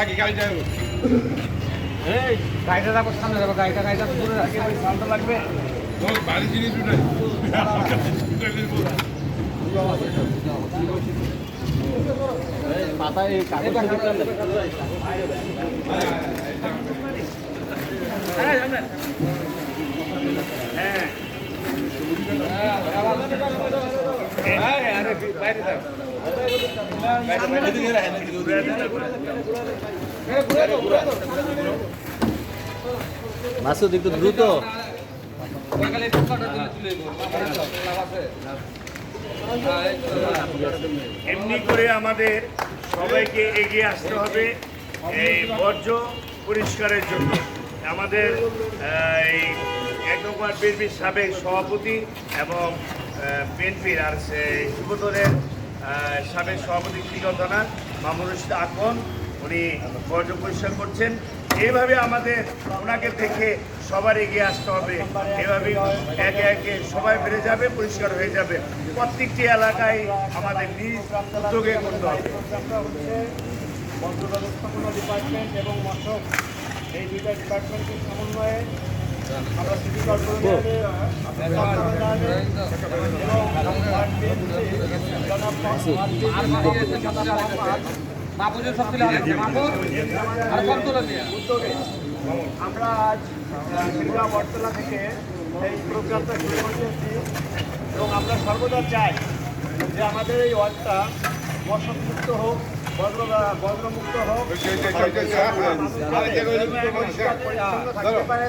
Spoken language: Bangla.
আগে গাড়ি যাবো, এই গাড়িটা যাবো, সামনে যাবো, গাড়িটা দূরে রাখি, সামনে লাগবে বাড়ি জিনিস মাথায় মাসুদ একটু দ্রুত। এমনি করে আমাদের সবাইকে এগিয়ে আসতে হবে এই বর্জ্য পরিষ্কারের জন্য। আমাদের এই ১ নম্বর বিএনপির সাবেক সভাপতি এবং বিএনপির আর যুবদলের সাবেক সভাপতি কৃষ্ণধনা মামুনুর রশিদ আকন উনি বর্জ্য পরিষ্কার করছেন। এইভাবে আমাদের ওনাকে দেখে সবার এগিয়ে আসতে হবে। এভাবে একে একে সবাই বেড়ে যাবে, পরিষ্কার হয়ে যাবে। প্রত্যেকটি এলাকায় আমাদের নিজ উদ্যোগে করতে হবে। বর্জ্য ব্যবস্থাপনা ডিপার্টমেন্ট এবং মৎস্য এই দুইটা ডিপার্টমেন্টের সমন্বয়ে আমরা সিটি কর্পোরেশনে উদ্যোগে আমরা আজ শিমলা বটতলা থেকে এই প্রোগ্রামটা শুরু করেছি এবং আমরা সর্বদা চাই যে আমাদের এই ওয়ার্ডটা মশকমুক্ত হোক, বজ্রমুক্ত হোক, থাকতে পারে।